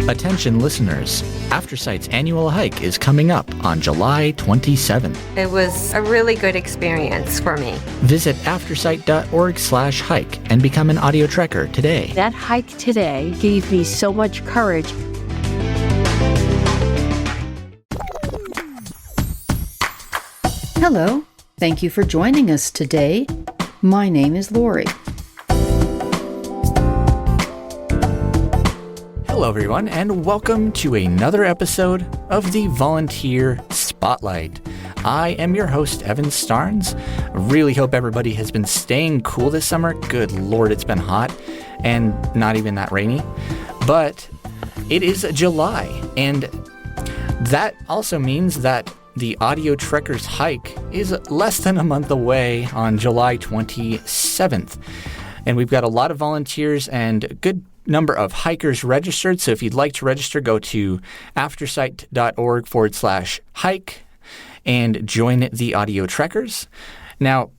Attention listeners, Aftersight's annual hike is coming up on July 27th. It was a really good experience for me. Visit aftersight.org/hike and become an audio trekker today. That hike today gave me so much courage. Hello, thank you for joining us today. My name is Lori. Hello, everyone, and welcome to another episode of the Volunteer Spotlight. I am your host, Evan Starnes. Really hope everybody has been staying cool this summer. Good Lord, it's been hot and not even that rainy. But it is July, and that also means that the Audio Trekkers hike is less than a month away on July 27th. And we've got a lot of volunteers and a good number of hikers registered. So if you'd like to register, go to aftersight.org/hike and join the Audio Trekkers. Now,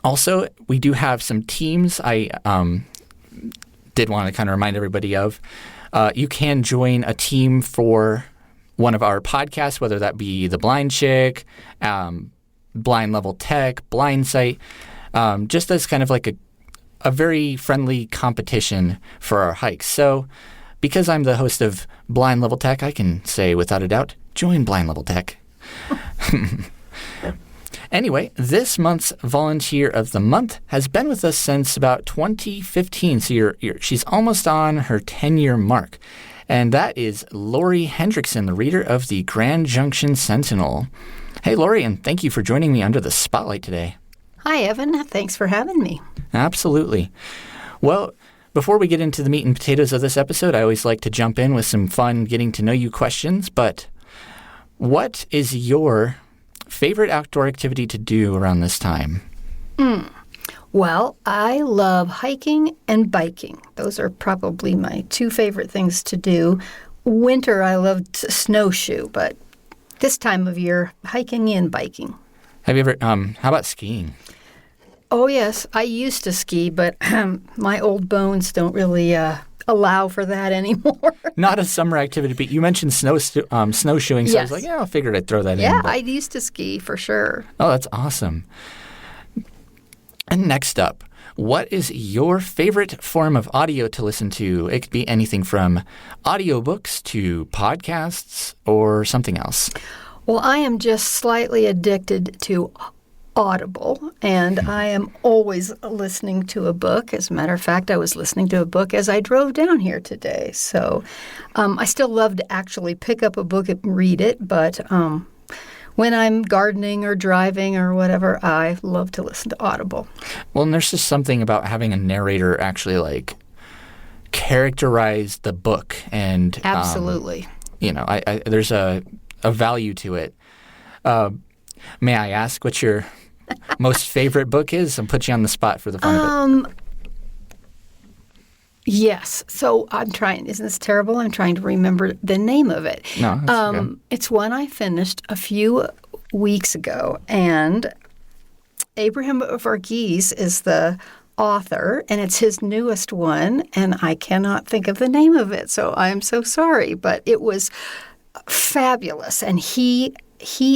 also, we do have some teams I did want to kind of remind everybody of. You can join a team for one of our podcasts, whether that be The Blind Chick, Blind Level Tech, Blind Sight, just as kind of like a very friendly competition for our hikes. So because I'm the host of Blind Level Tech, I can say without a doubt, join Blind Level Tech. Anyway, this month's Volunteer of the Month has been with us since about 2015. So she's almost on her 10-year mark. And that is Lori Hendrickson, the reader of the Grand Junction Sentinel. Hey, Lori, and thank you for joining me under the spotlight today. Hi, Evan. Thanks for having me. Absolutely. Well, before we get into the meat and potatoes of this episode, I always like to jump in with some fun getting to know you questions. But what is your favorite outdoor activity to do around this time? Well, I love hiking and biking. Those are probably my two favorite things to do. Winter, I love to snowshoe, but this time of year, hiking and biking. Have you ever, how about skiing? Oh, yes. I used to ski, but my old bones don't really allow for that anymore. Not a summer activity, but you mentioned snowshoeing, so Yes. I was like, yeah, I figured I'd throw that in. Yeah, I used to ski for sure. Oh, that's awesome. And next up, what is your favorite form of audio to listen to? It could be anything from audiobooks to podcasts or something else. Well, I am just slightly addicted to Audible, and I am always listening to a book. As a matter of fact, I was listening to a book as I drove down here today. So I still love to actually pick up a book and read it, but when I'm gardening or driving or whatever, I love to listen to Audible. Well, and there's just something about having a narrator actually like characterize the book, and Absolutely. There's a value to it. May I ask what your most favorite book is? I'll put you on the spot for the fun of it. Yes. So I'm trying. Isn't this terrible? I'm trying to remember the name of it. No, that's good. It's one I finished a few weeks ago, and Abraham Varghese is the author, and it's his newest one, and I cannot think of the name of it, so I'm so sorry. But it was fabulous, and he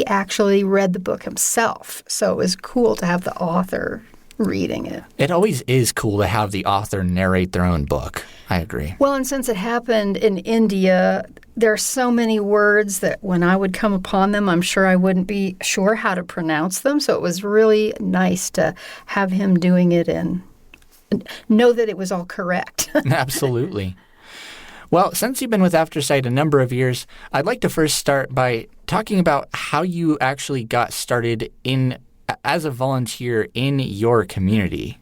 actually read the book himself, so it was cool to have the author reading it. It always is cool to have the author narrate their own book. I agree. Well, and since it happened in India, there are so many words that when I would come upon them, I'm sure I wouldn't be sure how to pronounce them. So it was really nice to have him doing it and know that it was all correct. Absolutely. Well, since you've been with Aftersight a number of years, I'd like to first start by talking about how you actually got started as a volunteer in your community.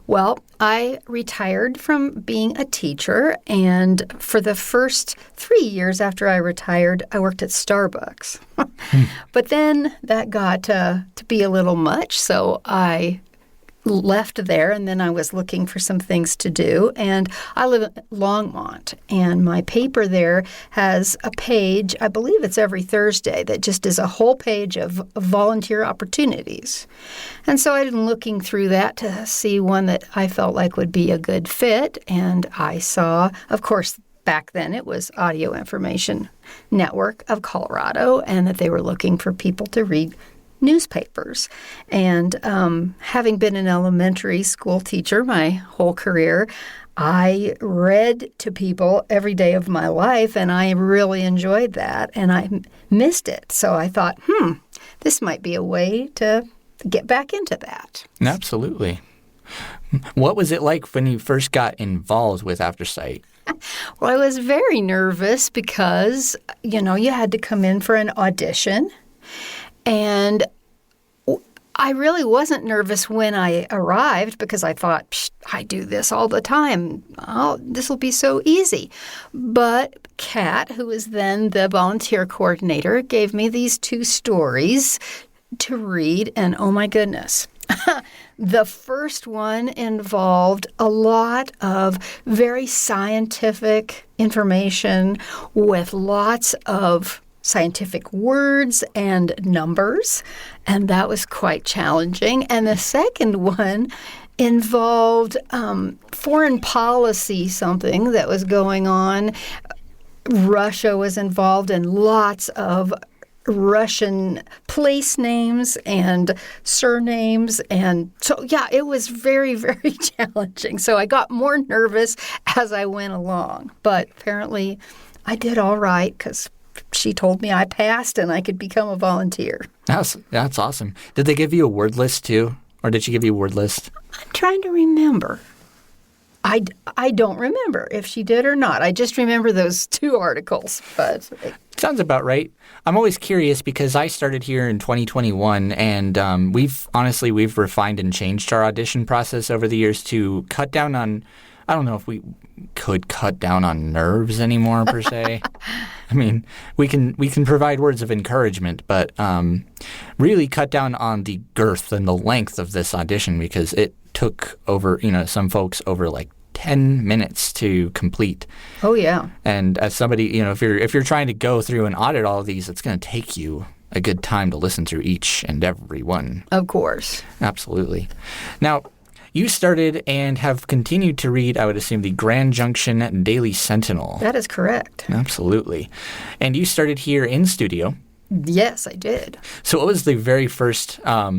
Well, I retired from being a teacher, and for the first 3 years after I retired, I worked at Starbucks. But then that got to be a little much, so I left there, and then I was looking for some things to do. And I live in Longmont, and my paper there has a page, I believe it's every Thursday, that just is a whole page of volunteer opportunities. And so I've been looking through that to see one that I felt like would be a good fit. And I saw, of course, back then it was Audio Information Network of Colorado, and that they were looking for people to read newspapers. And having been an elementary school teacher my whole career, I read to people every day of my life, and I really enjoyed that, and I missed it. So I thought, this might be a way to get back into that. Absolutely. What was it like when you first got involved with Aftersight? Well, I was very nervous because, you had to come in for an audition, and I really wasn't nervous when I arrived because I thought, I do this all the time. This will be so easy. But Kat, who was then the volunteer coordinator, gave me these 2 stories to read, and oh my goodness. The first one involved a lot of very scientific information with lots of scientific words and numbers, and that was quite challenging. And the second one involved foreign policy, something that was going on. Russia was involved in lots of Russian place names and surnames. And so, it was very, very challenging. So I got more nervous as I went along. But apparently I did all right because she told me I passed and I could become a volunteer. That's awesome. Did they give you a word list too? Or did she give you a word list? I'm trying to remember. I don't remember if she did or not. I just remember those 2 articles. But sounds about right. I'm always curious because I started here in 2021, and we've refined and changed our audition process over the years to cut down on. I don't know if we could cut down on nerves anymore per se. I mean, we can provide words of encouragement, but really cut down on the girth and the length of this audition because it took over, some folks over like 10 minutes to complete. Oh yeah. And as somebody, if you're trying to go through and audit all of these, it's going to take you a good time to listen through each and every one. Of course. Absolutely. Now, you started and have continued to read, I would assume, the Grand Junction Daily Sentinel. That is correct. Absolutely. And you started here in studio. Yes, I did. So what was the very first, how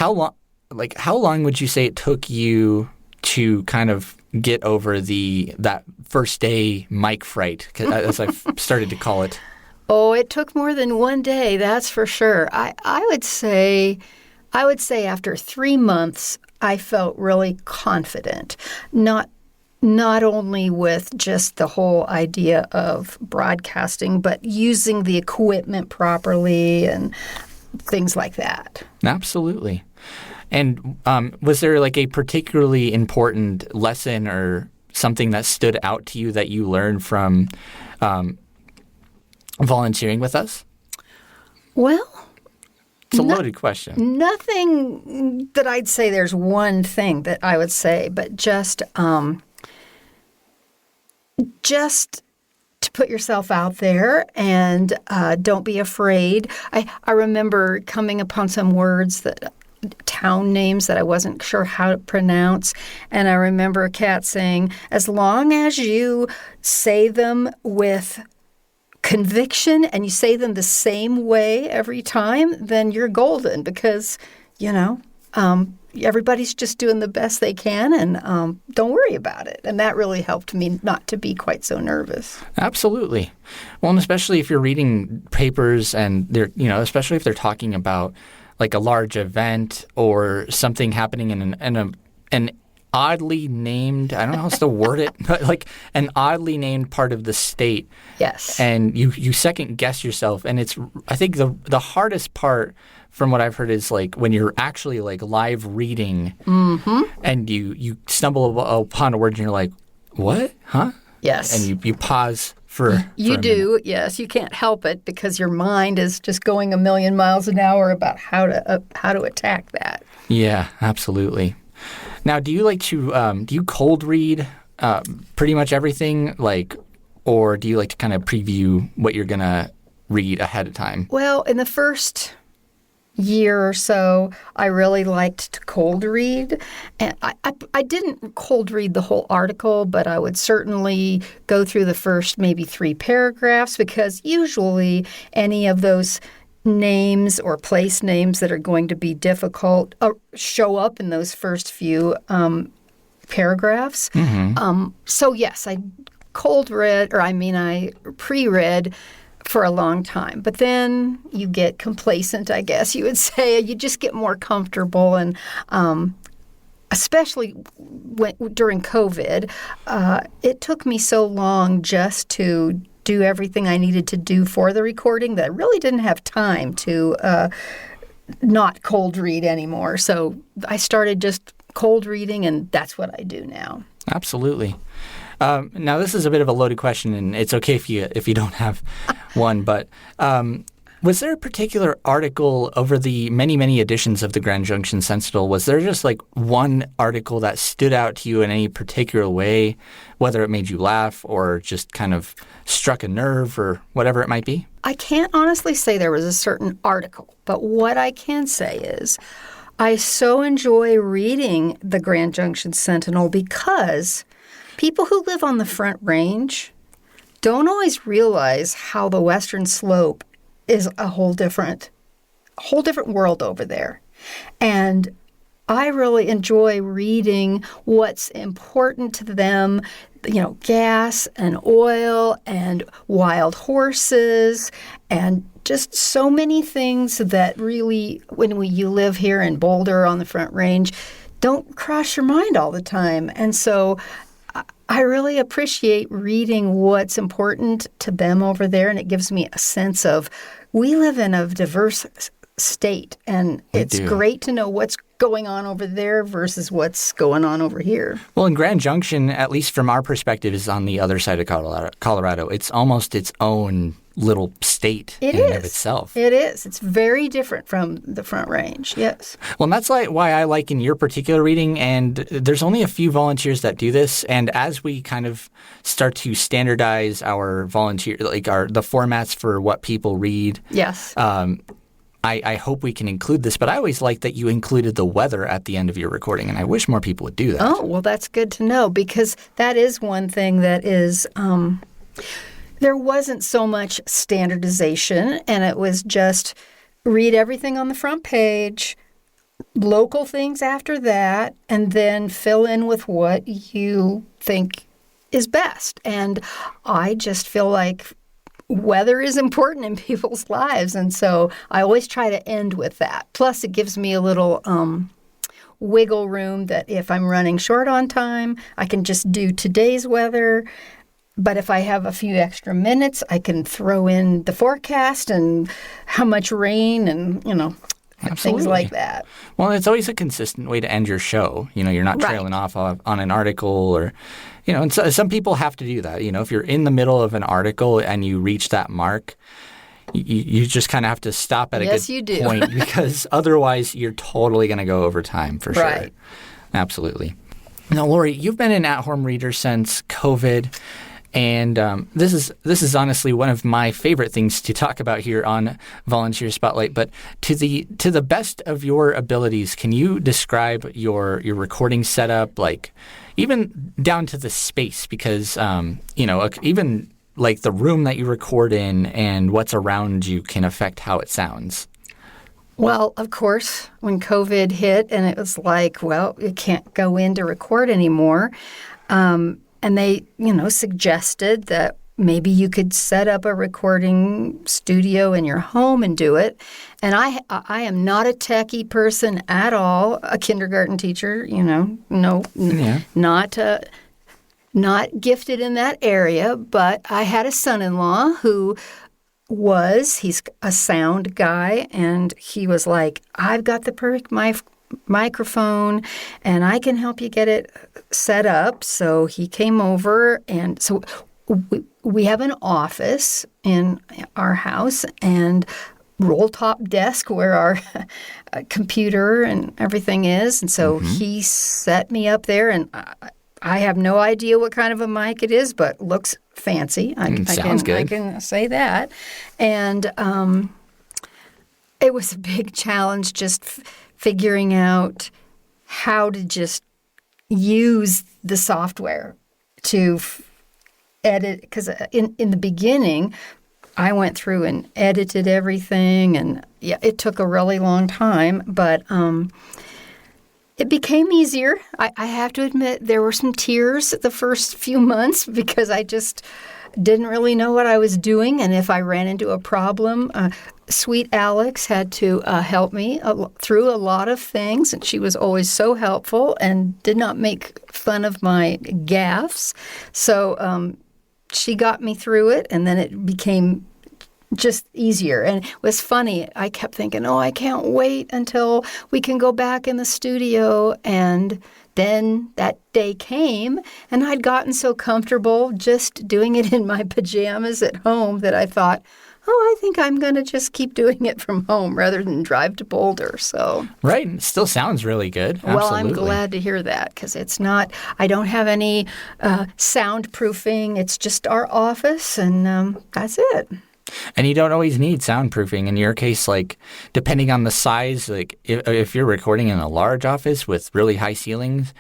long would you say it took you to kind of get over that first day mic fright, as I've started to call it? Oh, it took more than 1 day, that's for sure. I would say after 3 months, I felt really confident, not only with just the whole idea of broadcasting, but using the equipment properly and things like that. Absolutely. And was there like a particularly important lesson or something that stood out to you that you learned from volunteering with us? Well, it's a loaded question. Nothing that I'd say there's one thing that I would say, but just to put yourself out there and don't be afraid. I remember coming upon some words town names that I wasn't sure how to pronounce. And I remember Kat saying, as long as you say them with conviction and you say them the same way every time, then you're golden because, everybody's just doing the best they can and don't worry about it. And that really helped me not to be quite so nervous. Absolutely. Well, and especially if you're reading papers and they're, especially if they're talking about like a large event or something happening in an oddly named, I don't know how else to word it, but like an oddly named part of the state. Yes. And you second guess yourself. And I think the hardest part from what I've heard is like when you're actually like live reading and you stumble upon a word and you're like, what? Huh? Yes. And you pause for You do, yes. You can't help it because your mind is just going a million miles an hour about how to attack that. Yeah, absolutely. Now, do you like to do you cold read pretty much everything, or do you like to kind of preview what you're gonna read ahead of time? Well, in the first year or so, I really liked to cold read. And I didn't cold read the whole article, but I would certainly go through the first maybe 3 paragraphs, because usually any of those names or place names that are going to be difficult show up in those first few paragraphs. So yes, I pre-read for a long time. But then you get complacent, I guess you would say. You just get more comfortable. And especially during COVID, it took me so long just to do everything I needed to do for the recording that I really didn't have time to not cold read anymore. So I started just cold reading, and that's what I do now. Absolutely. Now, this is a bit of a loaded question, and it's okay if you don't have one, but was there a particular article over the many, many editions of the Grand Junction Sentinel? Was there just like one article that stood out to you in any particular way, whether it made you laugh or just kind of struck a nerve or whatever it might be? I can't honestly say there was a certain article, but what I can say is I so enjoy reading the Grand Junction Sentinel because people who live on the Front Range don't always realize how the Western Slope is a whole different world over there. And I really enjoy reading what's important to them, gas and oil and wild horses and just so many things that really, when you live here in Boulder on the Front Range, don't cross your mind all the time. And so I really appreciate reading what's important to them over there, and it gives me a sense of we live in a diverse state, and it's great to know what's going on over there versus what's going on over here. Well, in Grand Junction, at least from our perspective, is on the other side of Colorado. It's almost its own little state in and of itself. It is. It's very different from the Front Range, yes. Well, and that's why I like in your particular reading, and there's only a few volunteers that do this, and as we kind of start to standardize our the formats for what people read, yes. I hope we can include this, but I always like that you included the weather at the end of your recording, and I wish more people would do that. Oh, well, that's good to know, because that is one thing that is there wasn't so much standardization, and it was just read everything on the front page, local things after that, and then fill in with what you think is best. And I just feel like weather is important in people's lives, and so I always try to end with that. Plus, it gives me a little wiggle room that if I'm running short on time, I can just do today's weather. But if I have a few extra minutes, I can throw in the forecast and how much rain and, things like that. Well, it's always a consistent way to end your show. You're not trailing off on an article or, and so, some people have to do that. If you're in the middle of an article and you reach that mark, you just kind of have to stop at a good point because otherwise you're totally going to go over time for sure. Right. Absolutely. Now, Lori, you've been an at-home reader since COVID. And this is honestly one of my favorite things to talk about here on Volunteer Spotlight. But to the best of your abilities, can you describe your recording setup, like even down to the space? Because even like the room that you record in and what's around you can affect how it sounds. Well, of course, when COVID hit and it was like, well, you can't go in to record anymore. And they, suggested that maybe you could set up a recording studio in your home and do it. And I am not a techie person at all, a kindergarten teacher, not gifted in that area. But I had a son-in-law who he's a sound guy, and he was like, I've got the perfect microphone and I can help you get it set up. So he came over, and so we have an office in our house and roll-top desk where our computer and everything is. And so he set me up there, and I have no idea what kind of a mic it is, but looks fancy. Sounds good. I can say that. And it was a big challenge just figuring out how to just use the software to edit. Because in the beginning, I went through and edited everything, and yeah, it took a really long time, but it became easier. I have to admit there were some tears the first few months because I just didn't really know what I was doing, and if I ran into a problem, sweet Alex had to help me through a lot of things, and she was always so helpful and did not make fun of my gaffes. So she got me through it, and then it became just easier. And it was funny. I kept thinking, oh, I can't wait until we can go back in the studio. And then that day came, and I'd gotten so comfortable just doing it in my pajamas at home that I thought, oh, I think I'm going to just keep doing it from home rather than drive to Boulder. So Right. It still sounds really good. Well, Absolutely. I'm glad to hear that because it's not, I don't have any soundproofing. It's just our office, and that's it. And you don't always need soundproofing. In your case, like, depending on the size, like, if you're recording in a large office with really high ceilings,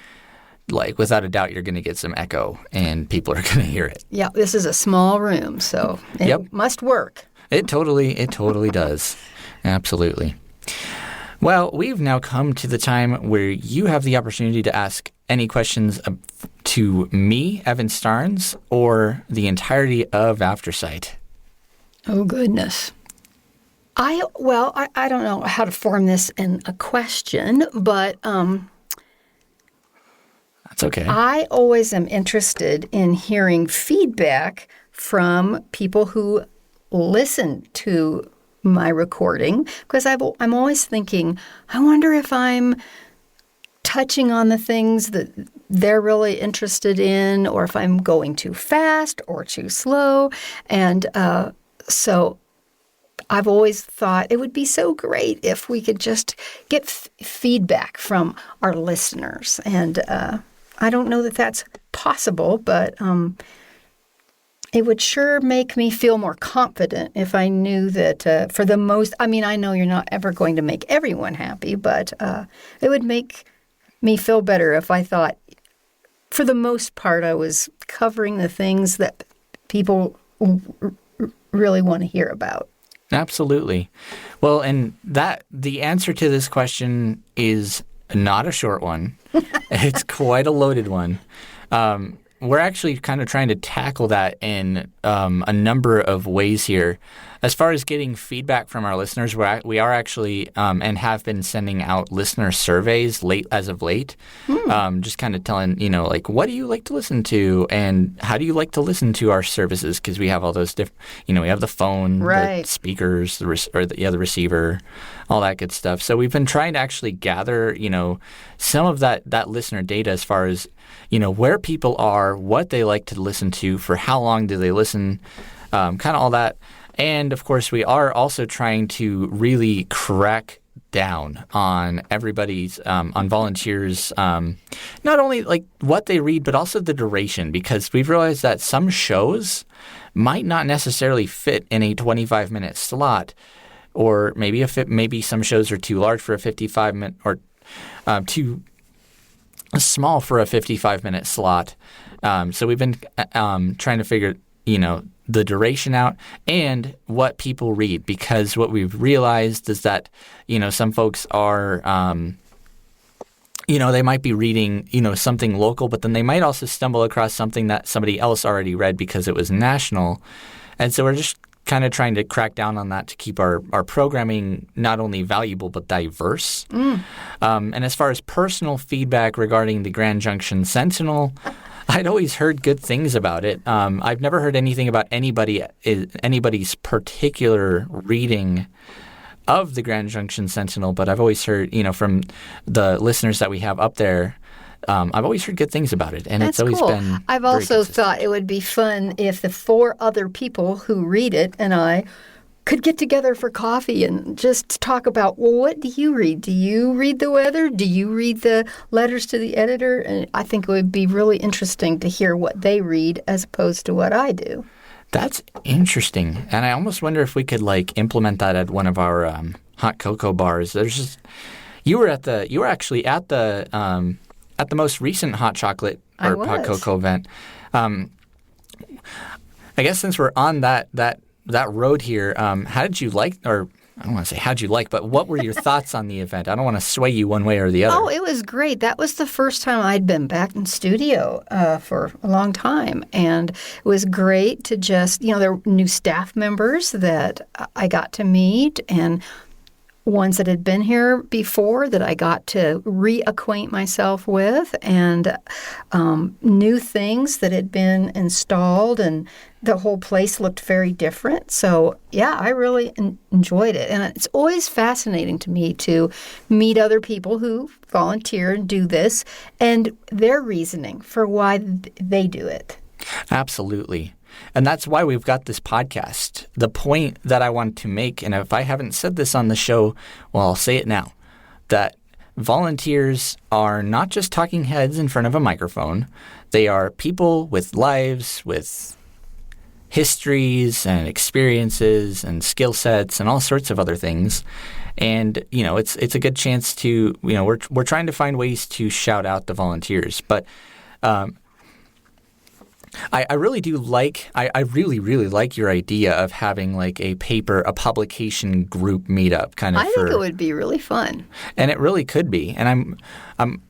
like, without a doubt, you're going to get some echo, and people are going to hear it. Yeah, this is a small room, so it must work. It totally does. Absolutely. Well, we've now come to the time where you have the opportunity to ask any questions to me, Evan Starnes, or the entirety of Aftersight. Oh, goodness. I don't know how to form this in a question, but That's okay. I always am interested in hearing feedback from people who listen to my recording because I'm always thinking, I wonder if I'm touching on the things that they're really interested in, or if I'm going too fast or too slow. And so I've always thought it would be so great if we could just get feedback from our listeners. And I don't know that that's possible, but it would sure make me feel more confident if I knew that for the most, I mean, I know you're not ever going to make everyone happy, but it would make me feel better if I thought, for the most part, I was covering the things that people really want to hear about. Absolutely. Well, and the answer to this question is not a short one. It's quite a loaded one. We're actually kind of trying to tackle that in a number of ways here. As far as getting feedback from our listeners, we are actually and have been sending out listener surveys as of late, just kind of telling, like, what do you like to listen to and how do you like to listen to our services? Because we have all those different, we have the phone, right, the speakers, the receiver, all that good stuff. So we've been trying to actually gather, some of that listener data as far as, where people are, what they like to listen to, for how long do they listen, kind of all that. And, of course, we are also trying to really crack down on everybody's, on volunteers, not only like what they read, but also the duration, because we've realized that some shows might not necessarily fit in a 25-minute slot, or maybe some shows are too large for a 55-minute or too small for a 55-minute slot. So we've been trying to figure, the duration out and what people read, because what we've realized is that, some folks are, they might be reading, something local, but then they might also stumble across something that somebody else already read because it was national. And so we're just kind of trying to crack down on that to keep our programming not only valuable but diverse. And as far as personal feedback regarding the Grand Junction Sentinel, I'd always heard good things about it. I've never heard anything about anybody's particular reading of the Grand Junction Sentinel, but I've always heard, from the listeners that we have up there, I've always heard good things about it, and That's it's always cool. been I've very also consistent. thought it would be fun if the 4 other people who read it and I could get together for coffee and just talk about, well, what do you read? Do you read the weather? Do you read the letters to the editor? And I think it would be really interesting to hear what they read as opposed to what I do. That's interesting, and I almost wonder if we could implement that at one of our hot cocoa bars. You were actually at the most recent hot chocolate or hot cocoa event. I guess since we're on that road here, how did you like, or I don't want to say how'd you like, but what were your thoughts on the event? I don't want to sway you one way or the other. Oh, it was great. That was the first time I'd been back in studio for a long time. And it was great to just, there were new staff members that I got to meet and ones that had been here before that I got to reacquaint myself with, and new things that had been installed, and the whole place looked very different. So, yeah, I really enjoyed it. And it's always fascinating to me to meet other people who volunteer and do this and their reasoning for why they do it. Absolutely. And that's why we've got this podcast. The point that I want to make, and if I haven't said this on the show, well, I'll say it now, that volunteers are not just talking heads in front of a microphone. They are people with lives, with histories and experiences and skill sets and all sorts of other things. And, it's a good chance to, we're trying to find ways to shout out the volunteers. But I really do like – I really, really like your idea of having like a publication group meetup kind of. I think it would be really fun. And it really could be. And I'm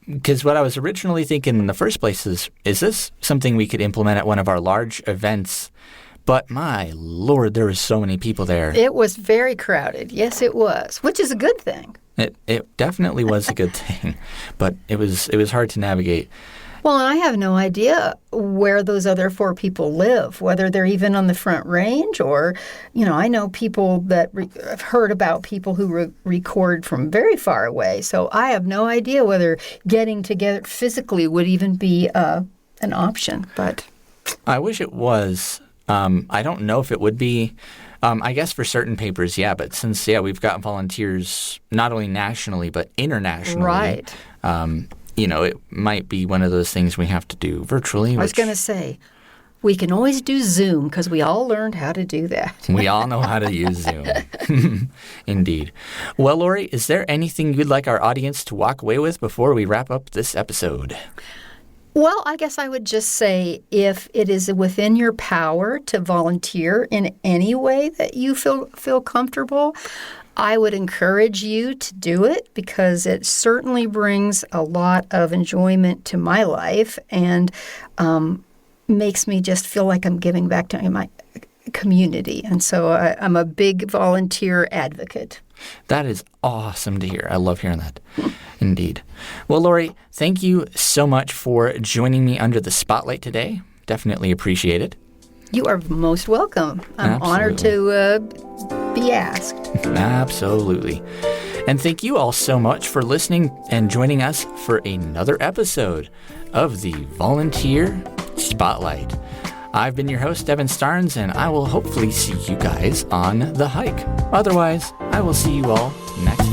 because what I was originally thinking in the first place is this something we could implement at one of our large events? But my Lord, there were so many people there. It was very crowded. Yes, it was, which is a good thing. It definitely was a good thing, but it was hard to navigate. Well, and I have no idea where those other 4 people live, whether they're even on the Front Range or, I know people that have heard about people who record from very far away. So I have no idea whether getting together physically would even be an option. But I wish it was. I don't know if it would be. I guess for certain papers, yeah. But since, we've got volunteers not only nationally but internationally. Right. It might be one of those things we have to do virtually. I was going to say, we can always do Zoom because we all learned how to do that. We all know how to use Zoom. Indeed. Well, Lori, is there anything you'd like our audience to walk away with before we wrap up this episode? Well, I guess I would just say if it is within your power to volunteer in any way that you feel comfortable, I would encourage you to do it because it certainly brings a lot of enjoyment to my life and makes me just feel like I'm giving back to my community. And so I'm a big volunteer advocate. That is awesome to hear. I love hearing that. Indeed. Well, Lori, thank you so much for joining me under the spotlight today. Definitely appreciate it. You are most welcome. I'm honored to be asked. Absolutely. And thank you all so much for listening and joining us for another episode of the Volunteer Spotlight. I've been your host, Evan Starnes, and I will hopefully see you guys on the hike. Otherwise, I will see you all next time.